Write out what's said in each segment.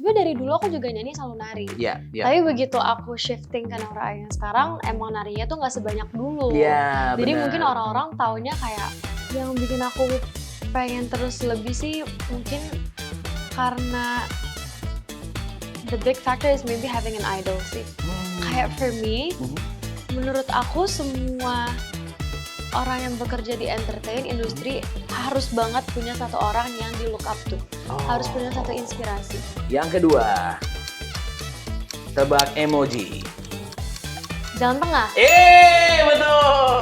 sebenarnya dari dulu aku juga nyanyi selalu nari. Iya, iya. Tapi begitu aku shifting ke Naura yang sekarang, emang narinya tuh nggak sebanyak dulu. Iya, Jadi benar. mungkin orang-orang taunya kayak yang bikin aku pengen terus lebih sih mungkin karena the big factor is maybe having an idol sih. Kayak for me, menurut aku semua orang yang bekerja di entertain industri harus banget punya satu orang yang di look up to. Harus punya satu inspirasi. Yang kedua, tebak emoji. Jalan tengah. Betul.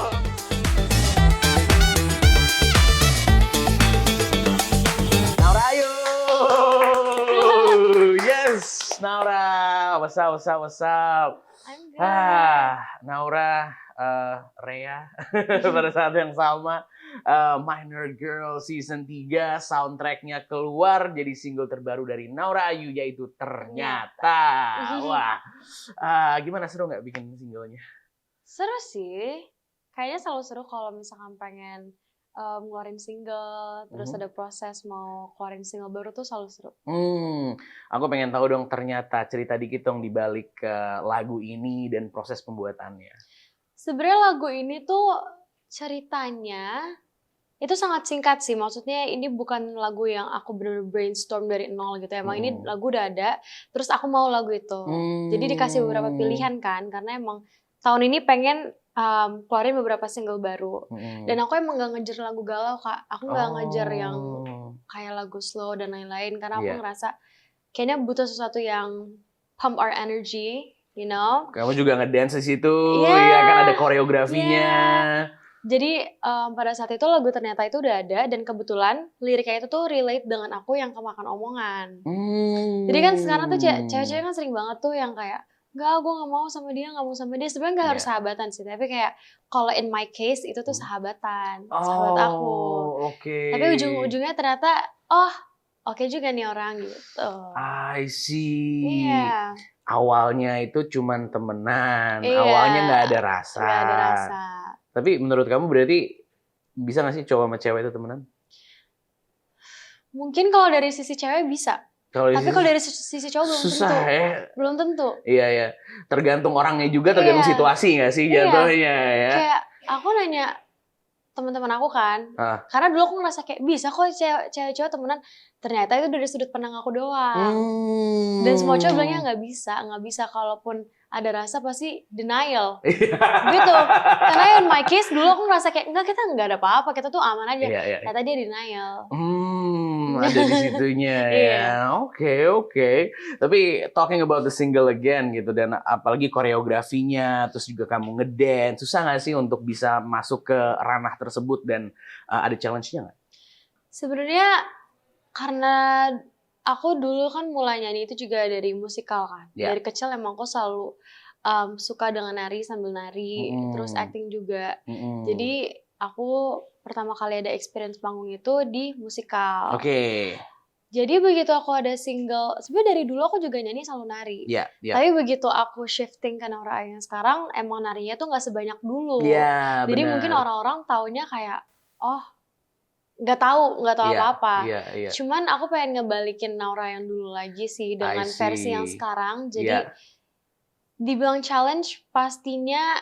Naura Ayu. Yes, Naura. What's up? I'm good. Naura, Rea pada saat yang sama. Minor Girl Season 3 soundtracknya keluar jadi single terbaru dari Naura Ayu yaitu Ternyata. Wah, gimana, seru nggak bikin singlenya? Seru sih. Kayaknya selalu seru kalau misalkan pengen ngeluarin single, terus ada proses mau keluarin single baru tuh selalu seru. Aku pengen tahu dong, ternyata cerita dikit dong dibalik lagu ini dan proses pembuatannya. Sebenarnya lagu ini tuh ceritanya itu sangat singkat sih. Maksudnya ini bukan lagu yang aku bener-bener brainstorm dari nol gitu. Emang ini lagu udah ada, terus aku mau lagu itu. Jadi dikasih beberapa pilihan kan, karena emang tahun ini pengen keluarin beberapa single baru. Dan aku emang gak ngejar lagu galau, Kak. Aku gak ngejar yang kayak lagu slow dan lain-lain, karena aku ngerasa kayaknya butuh sesuatu yang pump our energy, you know. Kamu juga ngedance di situ, ya kan, ada koreografinya. Jadi pada saat itu lagu Ternyata itu udah ada, dan kebetulan liriknya itu tuh relate dengan aku yang kemakan omongan. Jadi kan sekarang tuh cewek-cewek kan sering banget tuh yang kayak, enggak, gue gak mau sama dia. Sebenarnya gak harus sahabatan sih, tapi kayak kalau in my case itu tuh sahabatan, sahabat aku. Tapi ujung-ujungnya ternyata, oke juga nih orang gitu. I see. Iya. Awalnya itu cuman temenan, awalnya gak ada rasa. Gak ada rasa. Tapi menurut kamu berarti bisa gak sih cowok sama cewek itu temenan? Mungkin kalau dari sisi cewek bisa. Tapi kalau dari sisi cowok belum susah, tentu. Ya? Belum tentu. Iya. Tergantung orangnya juga, tergantung situasi gak sih jatuhnya ya? Kayak aku nanya teman-teman aku kan, karena dulu aku ngerasa kayak bisa kok cewek-cewek temenan, ternyata itu dari sudut pandang aku doang. Dan semua cowok bilangnya nggak bisa, kalaupun ada rasa pasti denial, gitu. Karena in my case dulu aku ngerasa kayak enggak, kita nggak ada apa-apa, kita tuh aman aja. Ternyata dia denial. Ada di situnya ya. Oke. Tapi talking about the single again gitu, dan apalagi koreografinya, terus juga kamu ngedance, susah nggak sih untuk bisa masuk ke ranah tersebut, dan ada challenge-nya nggak? Sebenarnya karena aku dulu kan mulai nyanyi itu juga dari musikal kan. Dari kecil emang aku selalu suka dengan nari, sambil nari, terus acting juga. Jadi aku pertama kali ada experience panggung itu di musikal. Jadi begitu aku ada single, sebenarnya dari dulu aku juga nyanyi selalu nari. Tapi begitu aku shifting ke Naura yang sekarang, emang narinya tuh nggak sebanyak dulu. Jadi mungkin orang-orang taunya kayak, nggak tahu apa-apa. Cuman aku pengen ngebalikin Naura yang dulu lagi sih dengan versi yang sekarang. Jadi dibilang challenge, pastinya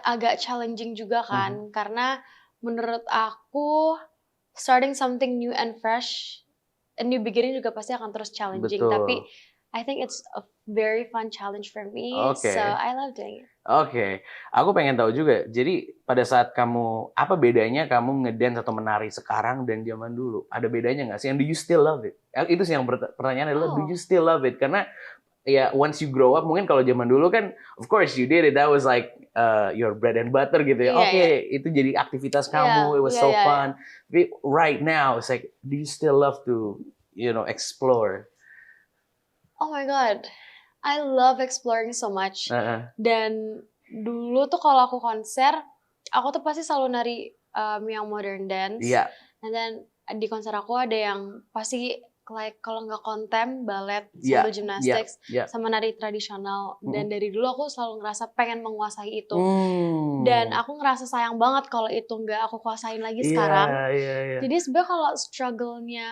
agak challenging juga kan, karena menurut aku starting something new and fresh, a new beginning juga pasti akan terus challenging. Tapi I think it's a very fun challenge for me, so I love doing it. Aku pengen tahu juga, jadi pada saat kamu, apa bedanya kamu ngedance atau menari sekarang dan zaman dulu? Ada bedanya nggak sih? And do you still love it? Itu sih yang pertanyaan adalah, do you still love it? Karena ya once you grow up, mungkin kalau zaman dulu kan, of course you did it, that was like your bread and butter gitu ya. Itu jadi aktivitas kamu, it was so fun. But right now, it's like, do you still love to, explore? Oh my god, I love exploring so much. Dan dulu tuh kalau aku konser, aku tuh pasti selalu nari yang modern dance. And then di konser aku ada yang pasti like kalau nggak kontem, ballet, sambil gymnastics, sama nari tradisional. Dan dari dulu aku selalu ngerasa pengen menguasai itu. Dan aku ngerasa sayang banget kalau itu nggak aku kuasain lagi sekarang. Jadi sebenarnya kalau struggle-nya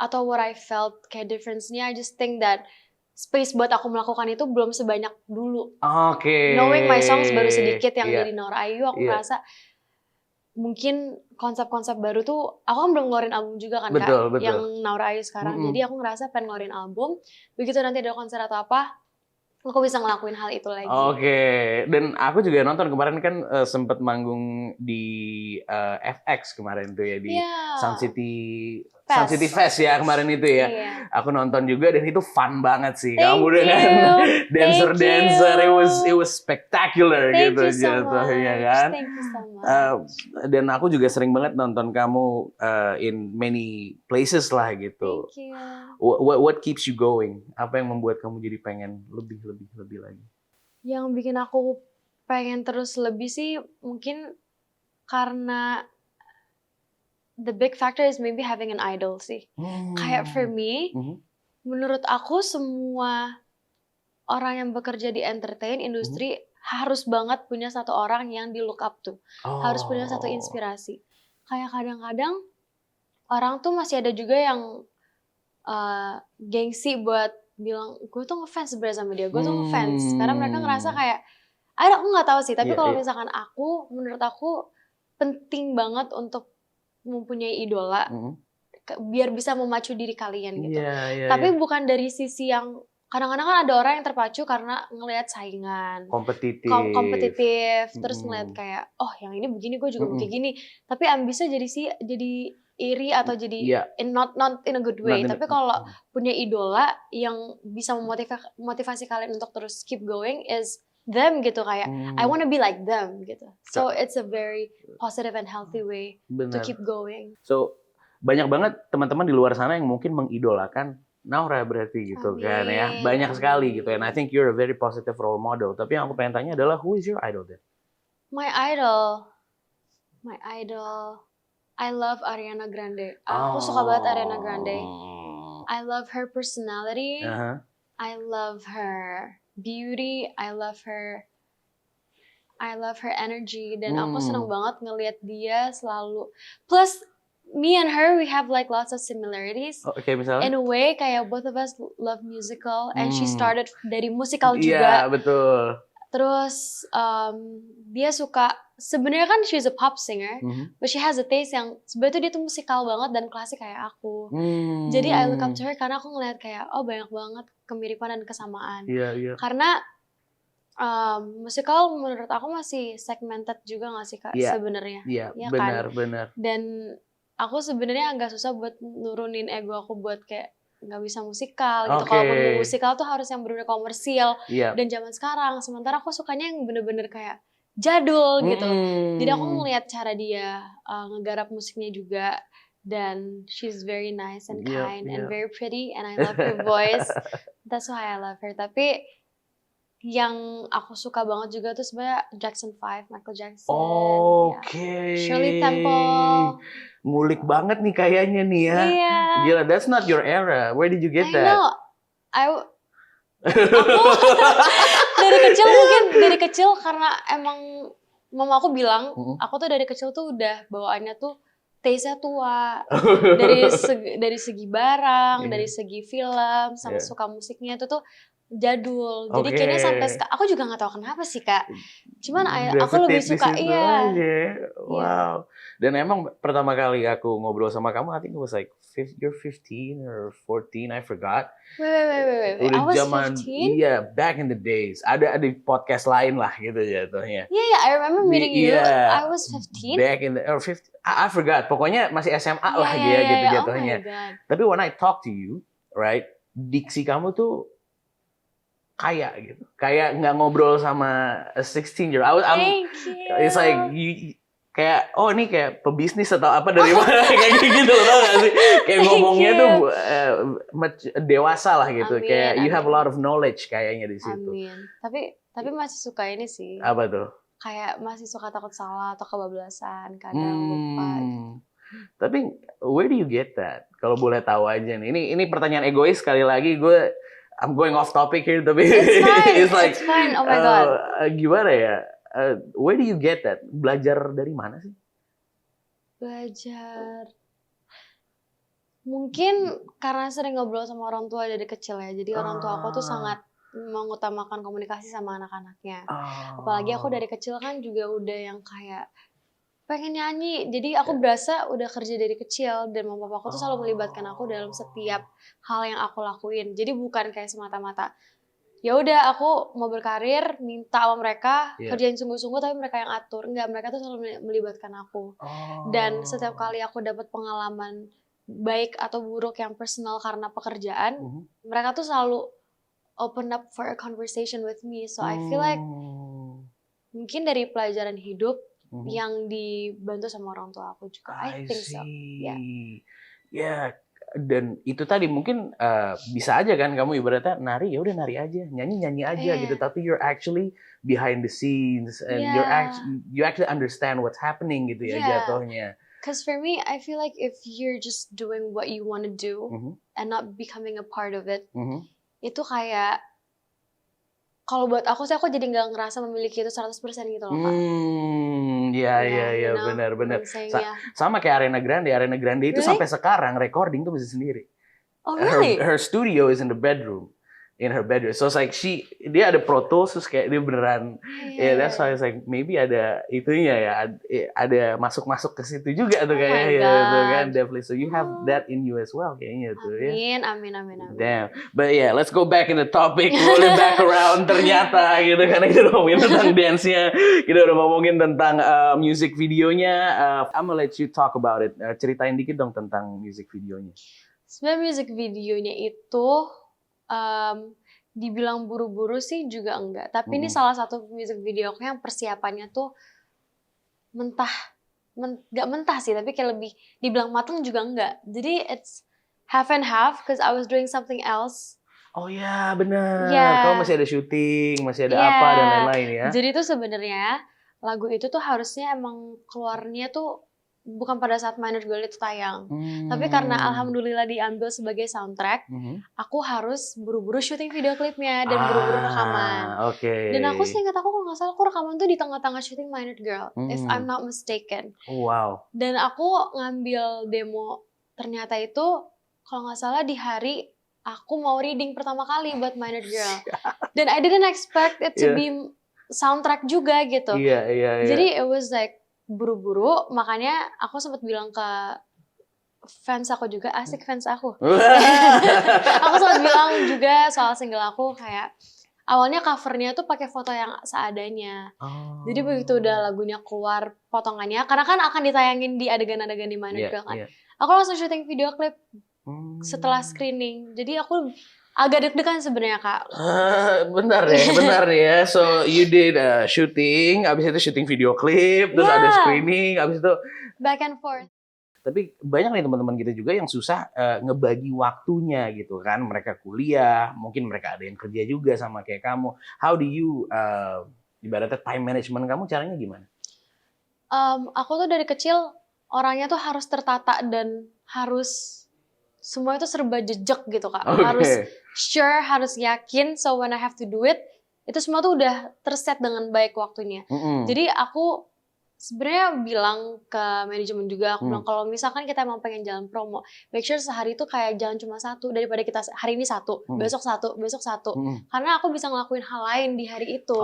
atau what I felt kayak difference-nya, I just think that space buat aku melakukan itu belum sebanyak dulu. Oke. Knowing my songs baru sedikit yang Iya. jadi Naura Ayu, aku Iya. ngerasa mungkin konsep-konsep baru tuh, aku kan belum ngeluarin album juga kan Betul, Kak, betul. yang Naura Ayu sekarang. Jadi aku ngerasa pengen ngeluarin album, begitu nanti ada konser atau apa, aku bisa ngelakuin hal itu lagi. Oke, dan aku juga nonton kemarin kan sempet manggung di FX kemarin tuh ya di Sun City Fest ya kemarin itu ya. Aku nonton juga dan itu fun banget sih. Kamu dengan dancer, it was spectacular gitu jatuhnya kan. Thank you so much. Dan aku juga sering banget nonton kamu in many places lah gitu. Thank you. What keeps you going? Apa yang membuat kamu jadi pengen lebih lagi? Yang bikin aku pengen terus lebih sih mungkin karena the big factor is maybe having an idol sih. Kayak for me, menurut aku semua orang yang bekerja di entertain industri harus banget punya satu orang yang di look up tuh. Harus punya satu inspirasi. Kayak kadang-kadang orang tuh masih ada juga yang gengsi buat bilang gue tuh ngefans sebenarnya sama dia, gue tuh ngefans karena mereka ngerasa kayak aku nggak tahu sih, tapi kalau misalkan menurut aku penting banget untuk mempunyai idola biar bisa memacu diri kalian gitu. Tapi bukan dari sisi yang kadang-kadang kan ada orang yang terpacu karena ngelihat saingan kompetitif terus ngelihat kayak yang ini begini gue juga begini gini, tapi ambisnya jadi iri atau jadi not in a good way. Tapi kalau punya idola yang bisa memotivasi kalian untuk terus keep going is them gitu, kayak I wanna be like them gitu. So it's a very positive and healthy way to keep going. So banyak banget teman-teman di luar sana yang mungkin mengidolakan Naura berarti gitu kan ya. Banyak sekali gitu. And I think you're a very positive role model. Tapi yang aku pengen tanya adalah who is your idol then? My idol I love Ariana Grande. Aku suka banget Ariana Grande. I love her personality. I love her beauty. I love her energy. Dan aku senang banget ngelihat dia selalu. Plus, me and her, we have like lots of similarities. Okay, misalnya? In a way, kayak both of us love musical. And she started dari musical juga. Iya, betul. Terus dia suka, sebenarnya kan she's a pop singer, but she has a taste yang sebenarnya dia tuh musikal banget dan klasik kayak aku. Jadi I look up to her karena aku ngeliat kayak banyak banget kemiripan dan kesamaan. Karena musikal menurut aku masih segmented juga nggak sih Kak sebenarnya? Iya, benar. Dan aku sebenarnya agak susah buat nurunin ego aku buat kayak nggak bisa musikal gitu. Kalaupun mau musikal tuh harus yang bener-bener komersil dan zaman sekarang. Sementara aku sukanya yang bener-bener kayak jadul gitu. Jadi aku ngeliat cara dia ngegarap musiknya juga, dan she's very nice and kind and very pretty and I love her voice. That's why I love her. Tapi yang aku suka banget juga tuh sebenarnya Jackson 5, Michael Jackson. Shirley Temple. Ngulik banget nih kayaknya nih ya. Gila, that's not your era. Where did you get that? I know. Aku dari kecil karena emang mama aku bilang, aku tuh dari kecil tuh udah bawaannya tuh taste-nya tua. dari segi barang, dari segi film, sama suka musiknya itu tuh jadul. Jadi kayaknya sampai aku juga nggak tahu kenapa sih Kak. Cuman aku lebih suka Wow. Dan emang pertama kali aku ngobrol sama kamu, I think it was like you're 15 or 14, I forgot. Wait. I was 15? Iya, back in the days. Ada di podcast lain lah gitu jatuhnya. Yeah, I remember meeting you. I was 15. Back in the 15, I forgot. Pokoknya masih SMA lah dia gitu jatuhnya. Oh my God. Tapi when I talk to you, right, diksi kamu tuh kayak gitu. Kayak nggak ngobrol sama a 16-year-old. Thank you. It's like you kayak ini kayak pebisnis atau apa dari mana kayak gitu loh, tau gak sih? Kayak ngomongnya tuh dewasa lah gitu. Kayak you have a lot of knowledge kayaknya di situ. Amin. Tapi masih suka ini sih. Apa tuh? Kayak masih suka takut salah atau kebablasan, kadang lupa gitu. Tapi where do you get that? Kalau boleh tahu aja nih. Ini pertanyaan egois sekali lagi. I'm going off topic here, tapi it's fine. Oh my God. Gimana ya? Where do you get that? Belajar dari mana sih? Belajar. Mungkin karena sering ngobrol sama orang tua dari kecil ya. Jadi orang tua aku tuh sangat mengutamakan komunikasi sama anak-anaknya. Apalagi aku dari kecil kan juga udah yang kayak pengen nyanyi. Jadi aku berasa udah kerja dari kecil dan mama papaku tuh selalu melibatkan aku dalam setiap hal yang aku lakuin. Jadi bukan kayak semata-mata ya udah aku mau berkarir minta sama mereka kerjain sungguh-sungguh tapi mereka yang atur. Enggak, mereka tuh selalu melibatkan aku. Dan setiap kali aku dapat pengalaman baik atau buruk yang personal karena pekerjaan, mereka tuh selalu open up for a conversation with me. So I feel like mungkin dari pelajaran hidup yang dibantu sama orang tua aku juga. I think so. Ya, dan itu tadi mungkin bisa aja kan kamu ibaratnya nari ya udah nari aja, nyanyi aja gitu. Tapi you're actually behind the scenes and you actually understand what's happening gitu ya jatuhnya. Because for me, I feel like if you're just doing what you want to do and not becoming a part of it, itu kayak kalau buat aku sih aku jadi nggak ngerasa memiliki itu 100% gitu loh Kak. Iya, benar. Sama kayak Ariana Grande itu sampai sekarang recording tuh bisa sendiri. Oh really? Her studio is in her bedroom. So it's like dia ada Pro Tools terus kayak dia beneran that's why it's like maybe ada itunya ya, ada masuk ke situ juga tuh kayaknya gitu kan, definitely. So you have that in you as well kayaknya tuh ya. Amin. Damn. But yeah, let's go back in the topic, rolling back around ternyata gitu karena kita udah ngomongin tentang dance-nya, kita udah ngomongin tentang music videonya. I'm gonna let you talk about it. Ceritain dikit dong tentang music videonya. Sebenarnya music videonya itu dibilang buru-buru sih juga enggak. Tapi ini salah satu music video aku yang persiapannya tuh gak mentah sih, tapi kayak lebih dibilang mateng juga enggak. Jadi it's half and half, because I was doing something else. Oh ya benar. Kamu masih ada syuting, masih ada apa dan lain-lain ya. Jadi tuh sebenarnya lagu itu tuh harusnya emang keluarnya tuh bukan pada saat Minor Girl itu tayang. Tapi karena alhamdulillah diambil sebagai soundtrack, aku harus buru-buru syuting video klipnya dan buru-buru rekaman. Dan aku seingat aku kalau nggak salah aku rekaman tuh di tengah-tengah syuting Minor Girl, if I'm not mistaken. Wow. Dan aku ngambil demo ternyata itu kalau nggak salah di hari aku mau reading pertama kali buat Minor Girl. Dan I didn't expect it to be soundtrack juga gitu. Jadi it was like buru-buru, makanya aku sempat bilang ke fans aku juga, asik fans aku. Aku sempat bilang juga soal single aku kayak awalnya covernya tuh pakai foto yang seadanya. Jadi begitu udah lagunya keluar potongannya, karena kan akan ditayangin di adegan-adegan di Minor Girl kan. Aku langsung syuting video klip setelah screening. Jadi aku agak deg-degan sebenarnya Kak. Bentar nih ya. So you did shooting, abis itu shooting video klip, terus ada screening, abis itu back and forth. Tapi banyak nih teman-teman kita juga yang susah ngebagi waktunya gitu kan. Mereka kuliah, mungkin mereka ada yang kerja juga sama kayak kamu. How do you ibaratnya time management kamu caranya gimana? Aku tuh dari kecil orangnya tuh harus tertata dan harus semua itu serba jejak gitu Kak. Harus sure, harus yakin. So when I have to do it, itu semua tuh udah terset dengan baik waktunya. Jadi aku sebenarnya bilang ke manajemen juga, aku bilang kalau misalkan kita emang pengen jalan promo, make sure sehari itu kayak jangan cuma satu, daripada kita hari ini satu, besok satu. Karena aku bisa ngelakuin hal lain di hari itu.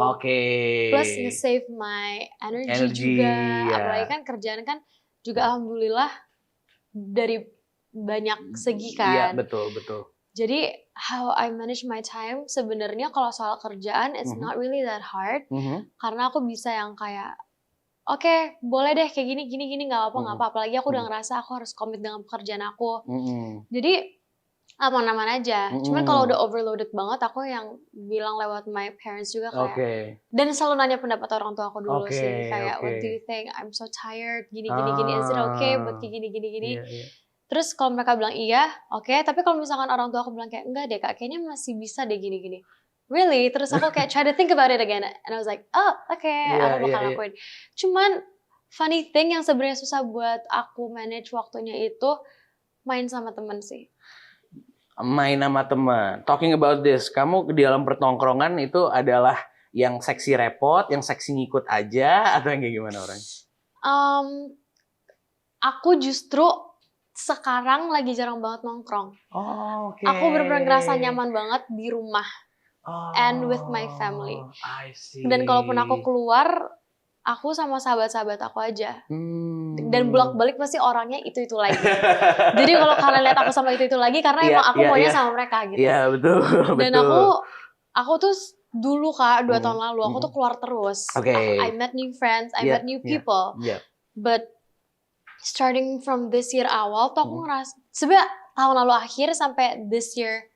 Plus nge-save my energy juga. Apalagi kan kerjaan kan juga alhamdulillah dari banyak segi kan. Iya, betul. Jadi how I manage my time sebenarnya kalau soal kerjaan it's not really that hard. Karena aku bisa yang kayak oke, boleh deh kayak gini nggak apa-apa. Apalagi aku udah ngerasa aku harus komit dengan pekerjaan aku. Jadi aman-aman aja. Cuman kalau udah overloaded banget, aku yang bilang lewat my parents juga kayak. Dan selalu nanya pendapat orang tua aku dulu sih. Kayak what do you think? I'm so tired. Gini. Is it okay buat kayak gini. Terus kalau mereka bilang iya, oke. Tapi kalau misalkan orang tua aku bilang kayak enggak deh Kak, kayaknya masih bisa deh gini. Really? Terus aku kayak try to think about it again. And I was like, oh oke, aku bakal lakuin. Cuman funny thing yang sebenarnya susah buat aku manage waktunya itu main sama temen sih. Main sama teman. Talking about this, kamu di dalam pertongkrongan itu adalah yang seksi repot, yang seksi ngikut aja, atau yang kayak gimana orangnya? Aku justru sekarang lagi jarang banget nongkrong. Oke. Aku benar-benar ngerasa nyaman banget di rumah and with my family. I see. Dan kalaupun aku keluar, aku sama sahabat-sahabat aku aja. Dan bolak-balik pasti orangnya itu lagi. Jadi kalau kalian lihat aku sama itu lagi, karena emang aku maunya sama mereka gitu. Iya, betul. Dan aku tuh dulu Kak, 2 tahun lalu, aku tuh keluar terus. I met new friends, I met new people. But starting from this year awal tuh aku ngerasa, sebenarnya tahun lalu akhir sampai this year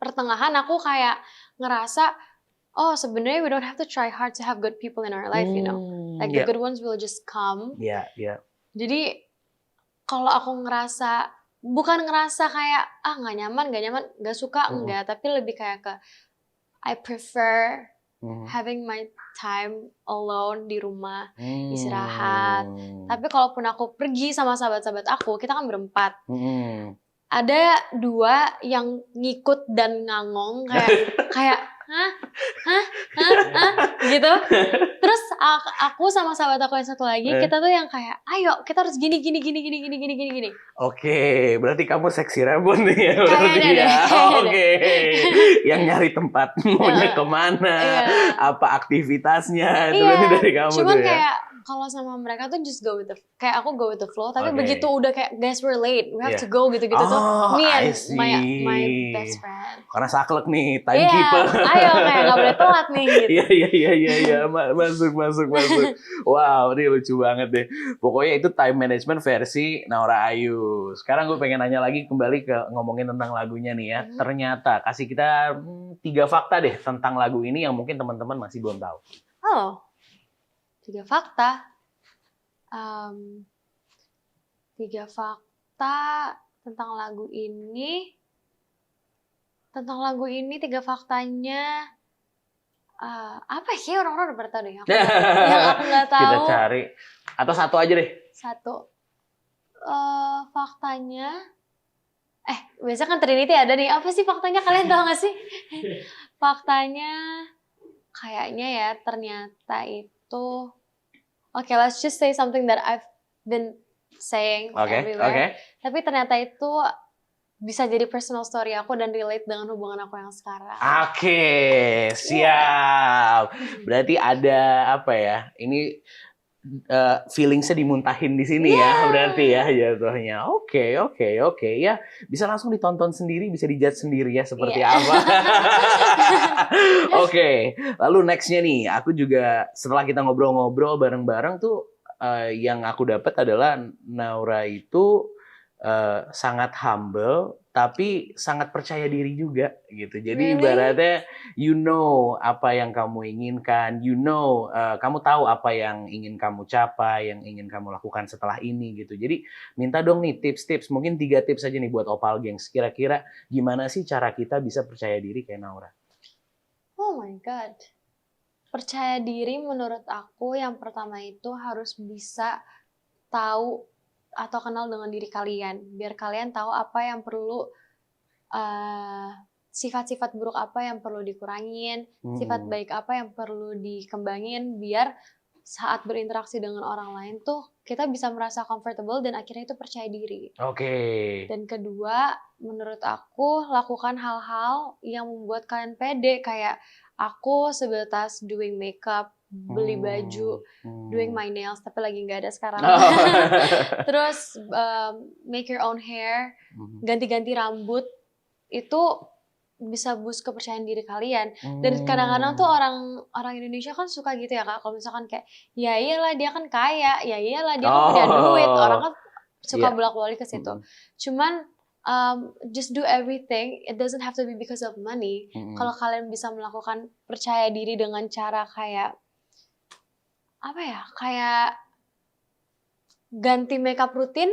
pertengahan aku kayak ngerasa, oh sebenarnya we don't have to try hard to have good people in our life, you know. Like the good ones will just come. Jadi kalau aku ngerasa, bukan ngerasa kayak nggak nyaman, nggak suka, enggak, tapi lebih kayak ke I prefer having my time alone di rumah, istirahat. Tapi kalaupun aku pergi sama sahabat-sahabat aku, kita kan berempat. Ada 2 yang ngikut dan ngangong kayak hah gitu. Terus aku sama sahabat aku yang satu lagi, kita tuh yang kayak ayo kita harus gini. Oke, berarti kamu seksi rebon nih ya. Kayaknya deh. Oke. Yang nyari tempat maunya kemana, apa aktivitasnya, itu berarti dari kamu cuman tuh ya. Kayak kalau sama mereka tuh just kayak aku go with the flow, tapi begitu udah kayak guys we're late, we have to go gitu tuh me and my best friend. Karena saklek nih, timekeeper. Ayo kayak nggak boleh telat nih gitu. Iya, masuk. Wow, ini lucu banget deh. Pokoknya itu time management versi Naura Ayu. Sekarang gue pengen nanya lagi kembali ke ngomongin tentang lagunya nih ya. Ternyata kasih kita 3 fakta deh tentang lagu ini yang mungkin teman-teman masih belum tahu. 3 fakta. 3 fakta tentang lagu ini. 3 faktanya apa sih, orang-orang udah pada tahu deh. Yang aku nggak tahu. Kita cari. Atau 1 aja deh. 1. Faktanya. Biasa kan Trinity ada nih. Apa sih faktanya, kalian tahu nggak sih? Faktanya kayaknya ya ternyata itu. Okay, let's just say something that I've been saying everywhere. Tapi ternyata itu bisa jadi personal story aku dan relate dengan hubungan aku yang sekarang. Oke, siap. Berarti ada apa ya? Ini feelingsnya dimuntahin di sini ya, berarti ya jatuhnya. Oke. Ya, bisa langsung ditonton sendiri, bisa dijudge sendiri ya seperti apa. Oke, lalu nextnya nih, aku juga setelah kita ngobrol-ngobrol bareng-bareng tuh, yang aku dapat adalah Naura itu sangat humble, tapi sangat percaya diri juga gitu. Jadi ibaratnya you know apa yang kamu inginkan, kamu tahu apa yang ingin kamu capai, yang ingin kamu lakukan setelah ini gitu. Jadi minta dong nih tips-tips, mungkin 3 tips aja nih buat Opal Gengs. Kira-kira gimana sih cara kita bisa percaya diri kayak Naura? Oh my God. Percaya diri menurut aku yang pertama itu harus bisa tahu atau kenal dengan diri kalian, biar kalian tahu apa yang perlu, sifat-sifat buruk apa yang perlu dikurangin, sifat baik apa yang perlu dikembangin, biar saat berinteraksi dengan orang lain tuh kita bisa merasa comfortable dan akhirnya itu percaya diri. Dan kedua, menurut aku lakukan hal-hal yang membuat kalian pede, kayak aku sebatas doing makeup, beli baju, doing my nails, tapi lagi nggak ada sekarang. Terus make your own hair, ganti-ganti rambut, itu bisa boost kepercayaan diri kalian. Dan kadang-kadang tuh orang Indonesia kan suka gitu ya Kak, kalau misalkan kayak, ya iyalah dia kan kaya, ya iyalah dia kan punya duit, orang kan suka bolak-balik ke situ. Cuman just do everything, it doesn't have to be because of money. Kalau kalian bisa melakukan percaya diri dengan cara kayak apa ya, kayak ganti makeup rutin,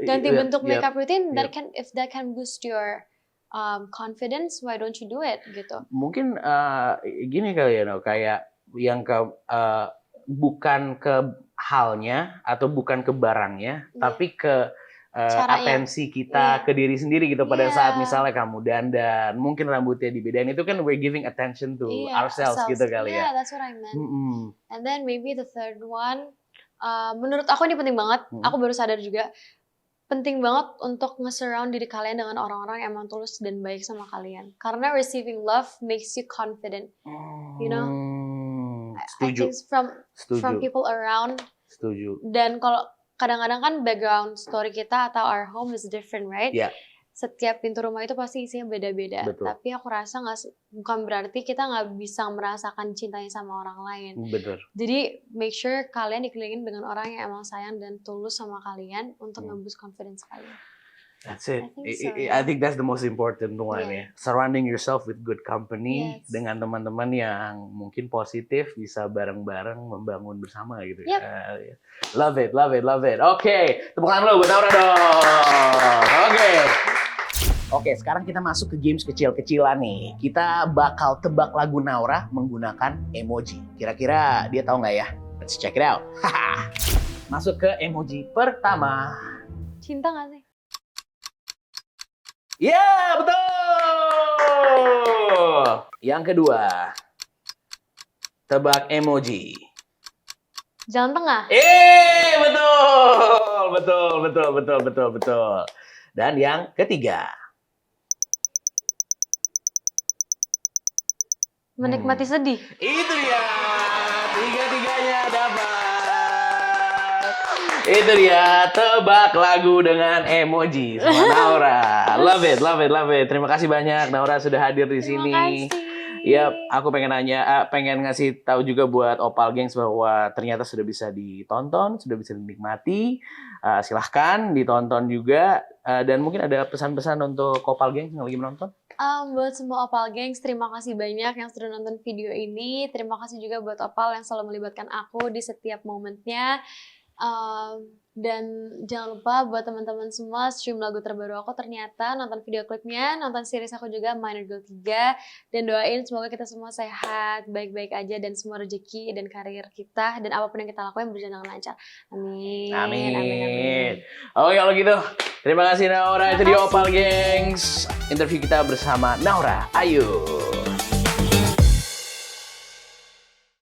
ganti bentuk makeup rutin, if that can boost your confidence, why don't you do it gitu. Mungkin gini kali ya, kayak yang bukan ke halnya atau bukan ke barangnya, tapi ke atensi kita ke diri sendiri gitu. Pada saat misalnya kamu dandan, mungkin rambutnya dibedain, itu kan we're giving attention to ourselves gitu kali ya. Yeah, that's what I meant. And then maybe the third one, menurut aku ini penting banget, aku baru sadar juga, penting banget untuk nge-surround diri kalian dengan orang-orang yang emang tulus dan baik sama kalian. Karena receiving love makes you confident, you know. Setuju. I think from people around. Setuju. Dan kalau kadang-kadang kan background story kita atau our home is different, right? Yeah. Setiap pintu rumah itu pasti isinya beda-beda. Betul. Tapi aku rasa bukan berarti kita nggak bisa merasakan cintanya sama orang lain. Betul. Jadi make sure kalian dikelilingin dengan orang yang emang sayang dan tulus sama kalian untuk nge-boost confidence kalian. That's it. I I think that's the most important one ya. Surrounding yourself with good company dengan teman-teman yang mungkin positif, bisa bareng-bareng membangun bersama gitu. Yep. Love it, love it, love it. Oke, tepuk tangan lo buat Naura dong. Oke, sekarang kita masuk ke games kecil-kecilan nih. Kita bakal tebak lagu Naura menggunakan emoji. Kira-kira dia tahu nggak ya? Let's check it out. Masuk ke emoji pertama. Cinta nggak sih? Ya, betul. Yang kedua, tebak emoji. Jalan tengah. Betul. Dan yang ketiga, menikmati sedih. Itu dia, tiga-tiganya dapat. Itu dia, tebak lagu dengan emoji sama Naura. Love it, love it, love it. Terima kasih banyak Naura sudah hadir di sini. Terima kasih. Yap, aku pengen ngasih tahu juga buat Opal Gengs bahwa ternyata sudah bisa ditonton, sudah bisa dinikmati. Silahkan ditonton juga. Dan mungkin ada pesan-pesan untuk Opal Gengs yang lagi menonton? Buat semua Opal Gengs, terima kasih banyak yang sudah nonton video ini. Terima kasih juga buat Opal yang selalu melibatkan aku di setiap momennya. Dan jangan lupa buat teman-teman semua stream lagu terbaru aku ternyata, nonton video klipnya, nonton series aku juga Minor Girl 3, dan doain semoga kita semua sehat, baik-baik aja, dan semua rezeki dan karir kita dan apapun yang kita lakukan berjalan dengan lancar. Amin. Oke, kalau gitu terima kasih Naura. Itu dia Opal Gengs, interview kita bersama Naura Ayu.